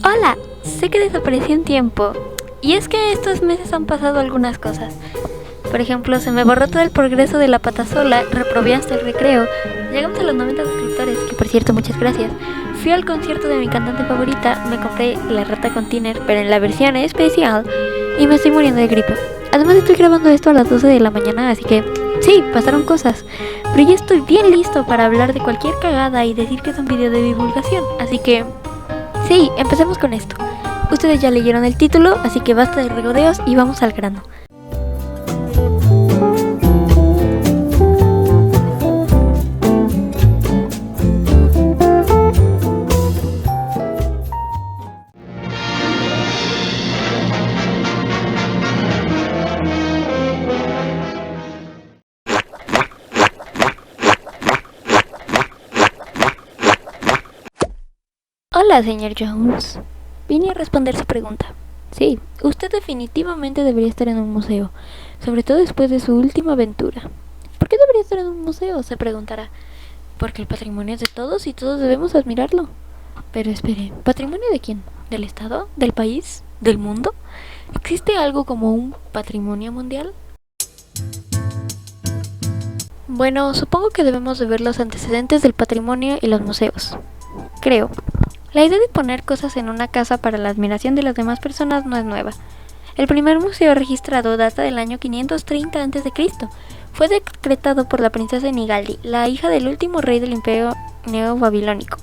Hola, sé que desaparecí un tiempo. Y es que estos meses han pasado algunas cosas. Por ejemplo, se me borró todo el progreso de la patasola, reprobé hasta el recreo. Llegamos a los 90 suscriptores, que por cierto, muchas gracias. Fui al concierto de mi cantante favorita, me compré La Rata con Tiner, pero en la versión especial, y me estoy muriendo de gripe. Además estoy grabando esto a las 12 de la mañana, así que sí, pasaron cosas. Pero ya estoy bien listo para hablar de cualquier cagada y decir que es un video de divulgación, así que sí, empecemos con esto. Ustedes ya leyeron el título, así que basta de regodeos y vamos al grano. Hola, señor Jones. Vine a responder su pregunta. Sí, usted definitivamente debería estar en un museo, sobre todo después de su última aventura. ¿Por qué debería estar en un museo?, se preguntará. Porque el patrimonio es de todos y todos debemos admirarlo. Pero espere, ¿patrimonio de quién? ¿Del Estado? ¿Del país? ¿Del mundo? ¿Existe algo como un patrimonio mundial? Bueno, supongo que debemos de ver los antecedentes del patrimonio y los museos. Creo. La idea de poner cosas en una casa para la admiración de las demás personas no es nueva. El primer museo registrado data del año 530 a.C. Fue decretado por la princesa Nigaldi, la hija del último rey del imperio neobabilónico.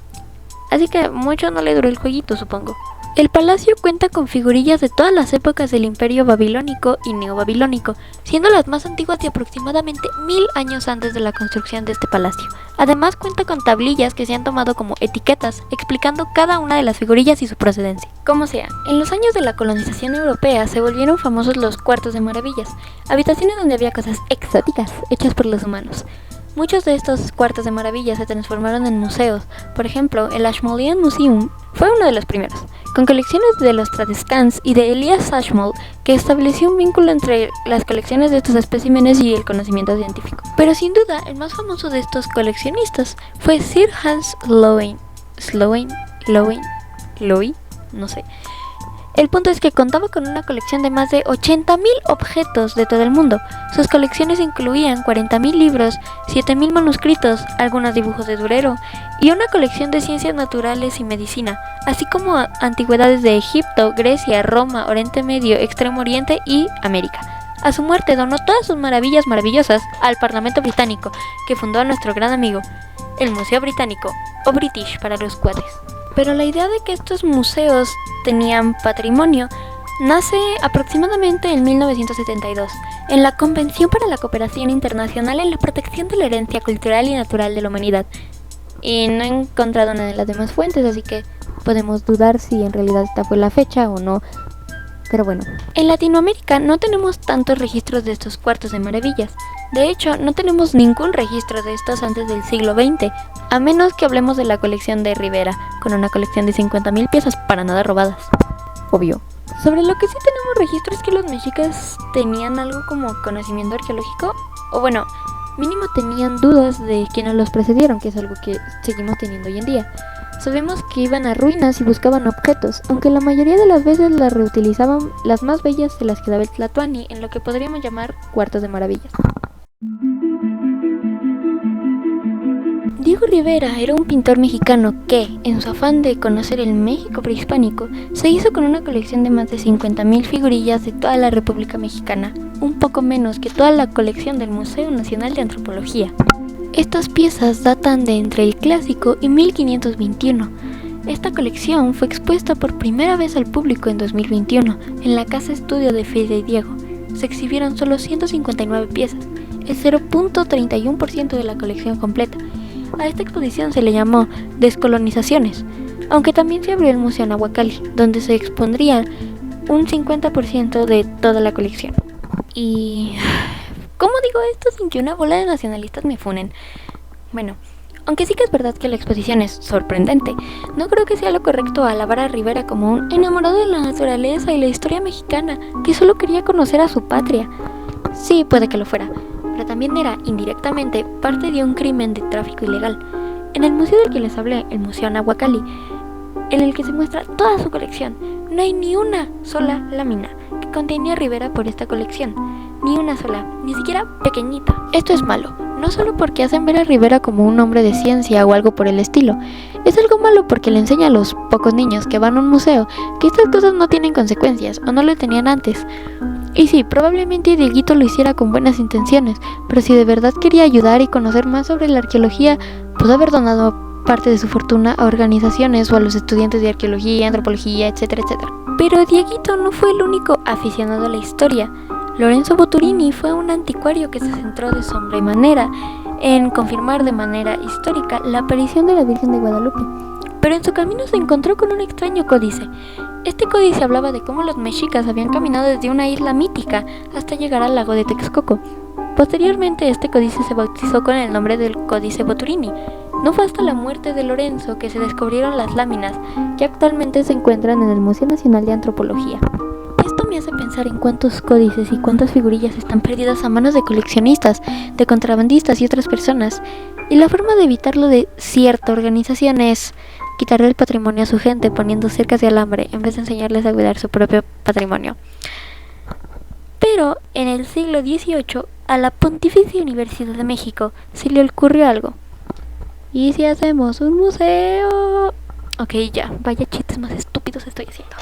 Así que mucho no le duró el jueguito, supongo. El palacio cuenta con figurillas de todas las épocas del imperio babilónico y neobabilónico, siendo las más antiguas de aproximadamente 1000 años antes de la construcción de este palacio. Además cuenta con tablillas que se han tomado como etiquetas, explicando cada una de las figurillas y su procedencia. Como sea, en los años de la colonización europea se volvieron famosos los cuartos de maravillas, habitaciones donde había cosas exóticas hechas por los humanos. Muchos de estos cuartos de maravillas se transformaron en museos. Por ejemplo, el Ashmolean Museum fue uno de los primeros, con colecciones de los Tradescans y de Elias Ashmole, que estableció un vínculo entre las colecciones de estos especímenes y el conocimiento científico. Pero sin duda, el más famoso de estos coleccionistas fue Sir Hans Loewy, no sé. El punto es que contaba con una colección de más de 80.000 objetos de todo el mundo. Sus colecciones incluían 40.000 libros, 7.000 manuscritos, algunos dibujos de Durero y una colección de ciencias naturales y medicina, así como antigüedades de Egipto, Grecia, Roma, Oriente Medio, Extremo Oriente y América. A su muerte donó todas sus maravillas maravillosas al Parlamento Británico, que fundó a nuestro gran amigo, el Museo Británico, o British para los cuates. Pero la idea de que estos museos tenían patrimonio nace aproximadamente en 1972, en la Convención para la Cooperación Internacional en la Protección de la Herencia Cultural y Natural de la Humanidad. Y no he encontrado una de las demás fuentes, así que podemos dudar si en realidad esta fue la fecha o no. Pero bueno, en Latinoamérica no tenemos tantos registros de estos cuartos de maravillas. De hecho, no tenemos ningún registro de estos antes del siglo XX, a menos que hablemos de la colección de Rivera, con una colección de 50.000 piezas para nada robadas. Obvio. Sobre lo que sí tenemos registro es que los mexicas tenían algo como conocimiento arqueológico, o bueno, mínimo tenían dudas de quiénes los precedieron, que es algo que seguimos teniendo hoy en día. Sabemos que iban a ruinas y buscaban objetos, aunque la mayoría de las veces las reutilizaban. Las más bellas se las quedaba el Tlatoani, en lo que podríamos llamar cuartos de maravillas. Diego Rivera era un pintor mexicano que, en su afán de conocer el México prehispánico, se hizo con una colección de más de 50.000 figurillas de toda la República Mexicana, un poco menos que toda la colección del Museo Nacional de Antropología. Estas piezas datan de entre el Clásico y 1521. Esta colección fue expuesta por primera vez al público en 2021 en la Casa Estudio de Fede Diego. Se exhibieron solo 159 piezas, el 0.31% de la colección completa. A esta exposición se le llamó Descolonizaciones, aunque también se abrió el Museo Nahuacalli, donde se expondría un 50% de toda la colección. Y ¿cómo digo esto sin que una bola de nacionalistas me funen? Bueno, aunque sí que es verdad que la exposición es sorprendente, no creo que sea lo correcto alabar a Rivera como un enamorado de la naturaleza y la historia mexicana que solo quería conocer a su patria. Sí, puede que lo fuera, pero también era, indirectamente, parte de un crimen de tráfico ilegal. En el museo del que les hablé, el Museo Nahuacalli, en el que se muestra toda su colección. No hay ni una sola lámina que contenía Rivera por esta colección. Ni una sola, ni siquiera pequeñita. Esto es malo, no solo porque hacen ver a Rivera como un hombre de ciencia o algo por el estilo. Es algo malo porque le enseña a los pocos niños que van a un museo que estas cosas no tienen consecuencias o no lo tenían antes. Y sí, probablemente Dieguito lo hiciera con buenas intenciones, pero si de verdad quería ayudar y conocer más sobre la arqueología, pudo haber donado parte de su fortuna a organizaciones o a los estudiantes de arqueología, antropología, etcétera, etcétera. Pero Dieguito no fue el único aficionado a la historia. Lorenzo Boturini fue un anticuario que se centró de sobremanera en confirmar de manera histórica la aparición de la Virgen de Guadalupe. Pero en su camino se encontró con un extraño códice. Este códice hablaba de cómo los mexicas habían caminado desde una isla mítica hasta llegar al lago de Texcoco. Posteriormente este códice se bautizó con el nombre del Códice Boturini. No fue hasta la muerte de Lorenzo que se descubrieron las láminas, que actualmente se encuentran en el Museo Nacional de Antropología. Esto me hace pensar en cuántos códices y cuántas figurillas están perdidas a manos de coleccionistas, de contrabandistas y otras personas. Y la forma de evitarlo de cierta organización es quitarle el patrimonio a su gente poniendo cercas de alambre en vez de enseñarles a cuidar su propio patrimonio. Pero en el siglo XVIII a la Pontificia Universidad de México se le ocurrió algo. ¿Y si hacemos un museo? Ok, ya, vaya chistes más estúpidos estoy haciendo.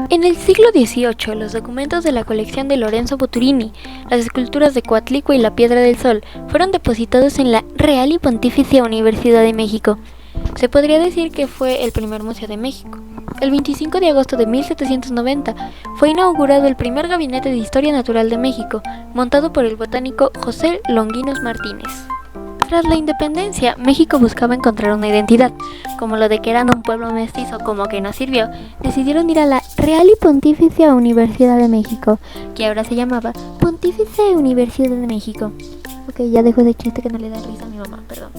En el siglo XVIII, los documentos de la colección de Lorenzo Boturini, las esculturas de Coatlicue y la Piedra del Sol, fueron depositados en la Real y Pontificia Universidad de México. Se podría decir que fue el primer museo de México. El 25 de agosto de 1790 fue inaugurado el primer gabinete de Historia Natural de México, montado por el botánico José Longinos Martínez. Tras la independencia, México buscaba encontrar una identidad. Como lo de que eran un pueblo mestizo como que no sirvió, decidieron ir a la Real y Pontificia Universidad de México, que ahora se llamaba Pontificia Universidad de México. Ok, ya dejo de chiste que no le da risa a mi mamá, perdón.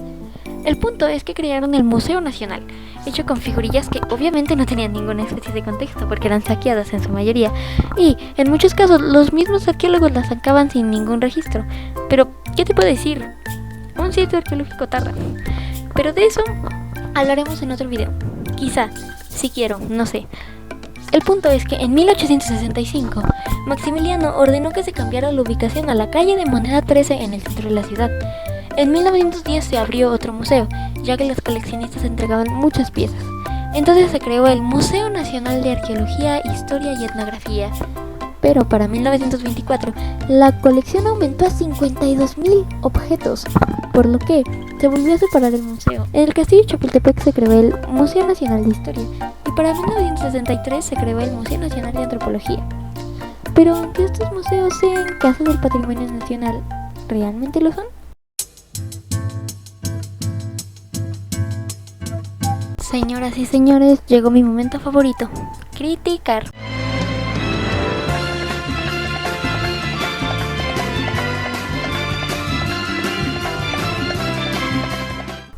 El punto es que crearon el Museo Nacional, hecho con figurillas que obviamente no tenían ninguna especie de contexto porque eran saqueadas en su mayoría, y en muchos casos los mismos arqueólogos las sacaban sin ningún registro. Pero, ¿qué te puedo decir? Un sitio arqueológico tarda. Pero de eso hablaremos en otro video. Quizá, si quiero, no sé. El punto es que en 1865, Maximiliano ordenó que se cambiara la ubicación a la calle de Moneda 13 en el centro de la ciudad. En 1910 se abrió otro museo, ya que los coleccionistas entregaban muchas piezas. Entonces se creó el Museo Nacional de Arqueología, Historia y Etnografía. Pero para 1924, la colección aumentó a 52,000 objetos, por lo que se volvió a separar el museo. En el Castillo de Chapultepec se creó el Museo Nacional de Historia, y para 1963 se creó el Museo Nacional de Antropología. Pero aunque estos museos sean casas del patrimonio nacional, ¿realmente lo son? Señoras y señores, llegó mi momento favorito: criticar.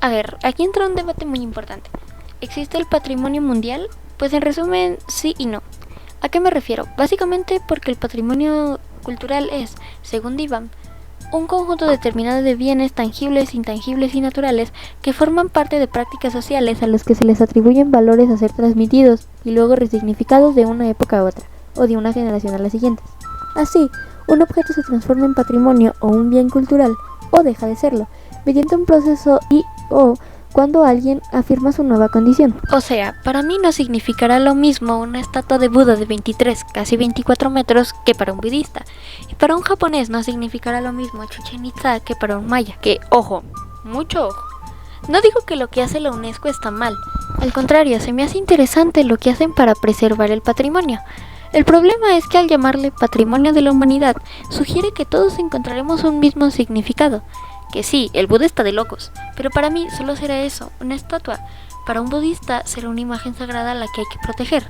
A ver, aquí entra un debate muy importante. ¿Existe el patrimonio mundial? Pues en resumen, sí y no. ¿A qué me refiero? Básicamente porque el patrimonio cultural es, según IBAM, un conjunto determinado de bienes tangibles, intangibles y naturales que forman parte de prácticas sociales a los que se les atribuyen valores a ser transmitidos y luego resignificados de una época a otra, o de una generación a la siguiente. Así, un objeto se transforma en patrimonio o un bien cultural, o deja de serlo, mediante un proceso o cuando alguien afirma su nueva condición. O sea, para mí no significará lo mismo una estatua de Buda de 23, casi 24 metros que para un budista. Y para un japonés no significará lo mismo Chichén Itzá que para un maya. Que, ojo, mucho ojo. No digo que lo que hace la UNESCO está mal. Al contrario, se me hace interesante lo que hacen para preservar el patrimonio. El problema es que al llamarle patrimonio de la humanidad, sugiere que todos encontraremos un mismo significado. Que sí, el Buda está de locos, pero para mí solo será eso, una estatua. Para un budista será una imagen sagrada a la que hay que proteger.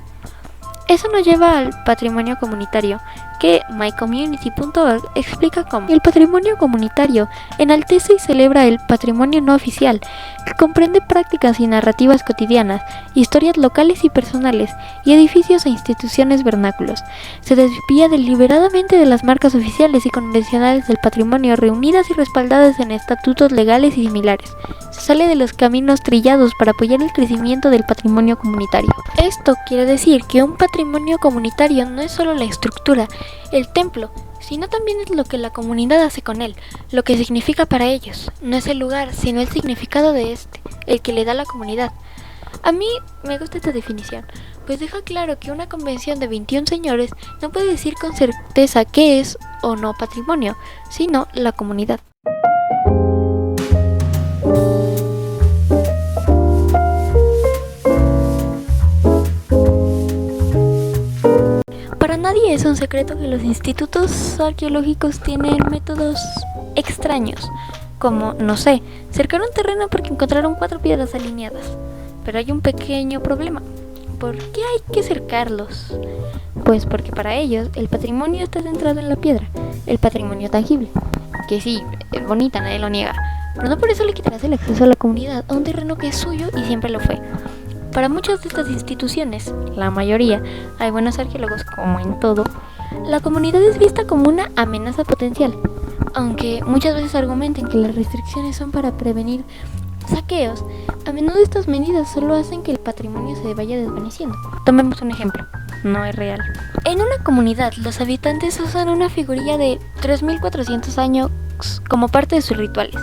Eso nos lleva al patrimonio comunitario, que mycommunity.org explica cómo el patrimonio comunitario enaltece y celebra el patrimonio no oficial, que comprende prácticas y narrativas cotidianas, historias locales y personales, y edificios e instituciones vernáculos. Se desvía deliberadamente de las marcas oficiales y convencionales del patrimonio reunidas y respaldadas en estatutos legales y similares. Se sale de los caminos trillados para apoyar el crecimiento del patrimonio comunitario. Esto quiere decir que un patrimonio comunitario no es solo la estructura, el templo, sino también es lo que la comunidad hace con él, lo que significa para ellos. No es el lugar, sino el significado de este, el que le da la comunidad. A mí me gusta esta definición, pues deja claro que una convención de 21 señores no puede decir con certeza qué es o no patrimonio, sino la comunidad. Para nadie es un secreto que los institutos arqueológicos tienen métodos extraños, como, no sé, cercar un terreno porque encontraron 4 piedras alineadas. Pero hay un pequeño problema. ¿Por qué hay que cercarlos? Pues porque para ellos el patrimonio está centrado en la piedra, el patrimonio tangible, que sí, es bonita, nadie lo niega, pero no por eso le quitarás el acceso a la comunidad a un terreno que es suyo y siempre lo fue. Para muchas de estas instituciones, la mayoría, hay buenos arqueólogos como en todo, la comunidad es vista como una amenaza potencial, aunque muchas veces argumenten que las restricciones son para prevenir saqueos. A menudo estas medidas solo hacen que el patrimonio se vaya desvaneciendo. Tomemos un ejemplo, no es real. En una comunidad, los habitantes usan una figurilla de 3400 años como parte de sus rituales.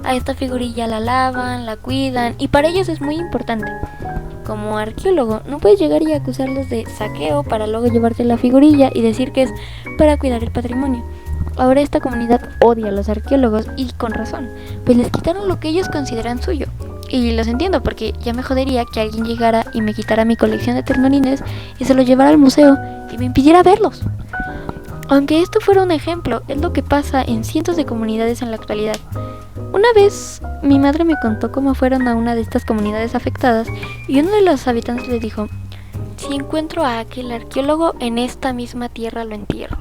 A esta figurilla la lavan, la cuidan y para ellos es muy importante. Como arqueólogo, no puedes llegar y acusarlos de saqueo para luego llevarte la figurilla y decir que es para cuidar el patrimonio. Ahora esta comunidad odia a los arqueólogos y con razón, pues les quitaron lo que ellos consideran suyo. Y los entiendo porque ya me jodería que alguien llegara y me quitara mi colección de ternolines y se los llevara al museo y me impidiera verlos. Aunque esto fuera un ejemplo, es lo que pasa en cientos de comunidades en la actualidad. Una vez mi madre me contó cómo fueron a una de estas comunidades afectadas y uno de los habitantes le dijo: si encuentro a aquel arqueólogo en esta misma tierra lo entierro.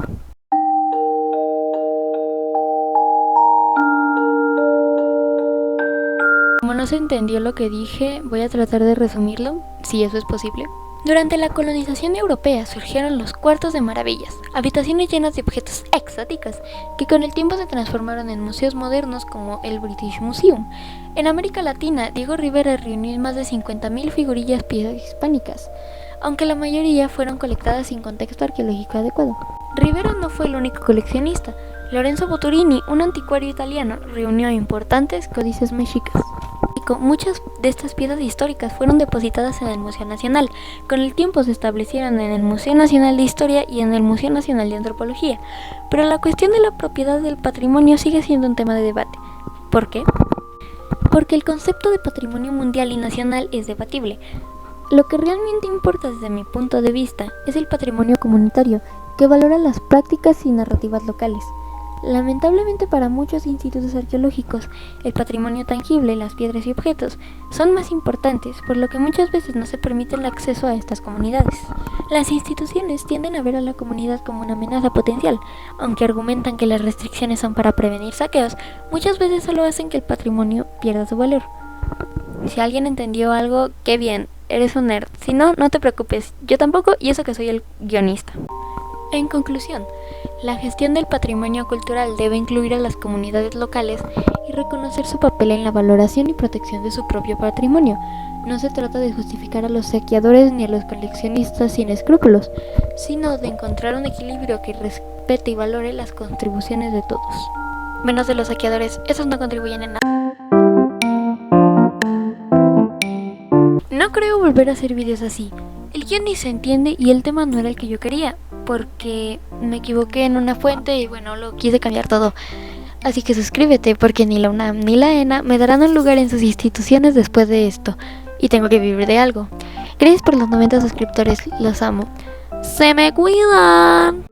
Como no se entendió lo que dije, voy a tratar de resumirlo, si eso es posible. Durante la colonización europea surgieron los cuartos de maravillas, habitaciones llenas de objetos exóticos que con el tiempo se transformaron en museos modernos como el British Museum. En América Latina, Diego Rivera reunió más de 50.000 figurillas prehispánicas, aunque la mayoría fueron colectadas sin contexto arqueológico adecuado. Rivera no fue el único coleccionista. Lorenzo Boturini, un anticuario italiano, reunió importantes códices mexicas. Muchas de estas piezas históricas fueron depositadas en el Museo Nacional. Con el tiempo se establecieron en el Museo Nacional de Historia y en el Museo Nacional de Antropología. Pero la cuestión de la propiedad del patrimonio sigue siendo un tema de debate. ¿Por qué? Porque el concepto de patrimonio mundial y nacional es debatible. Lo que realmente importa desde mi punto de vista es el patrimonio comunitario, que valora las prácticas y narrativas locales. Lamentablemente para muchos institutos arqueológicos, el patrimonio tangible, las piedras y objetos, son más importantes, por lo que muchas veces no se permite el acceso a estas comunidades. Las instituciones tienden a ver a la comunidad como una amenaza potencial, aunque argumentan que las restricciones son para prevenir saqueos, muchas veces solo hacen que el patrimonio pierda su valor. Si alguien entendió algo, qué bien, eres un nerd. Si no, no te preocupes, yo tampoco, y eso que soy el guionista. En conclusión, la gestión del patrimonio cultural debe incluir a las comunidades locales y reconocer su papel en la valoración y protección de su propio patrimonio. No se trata de justificar a los saqueadores ni a los coleccionistas sin escrúpulos, sino de encontrar un equilibrio que respete y valore las contribuciones de todos. Menos de los saqueadores, esos no contribuyen en nada. No creo volver a hacer videos así. El guión ni se entiende y el tema no era el que yo quería, porque me equivoqué en una fuente y bueno, lo quise cambiar todo. Así que suscríbete porque ni la UNAM ni la ENA me darán un lugar en sus instituciones después de esto. Y tengo que vivir de algo. Gracias por los 90 suscriptores, los amo. ¡Se me cuidan!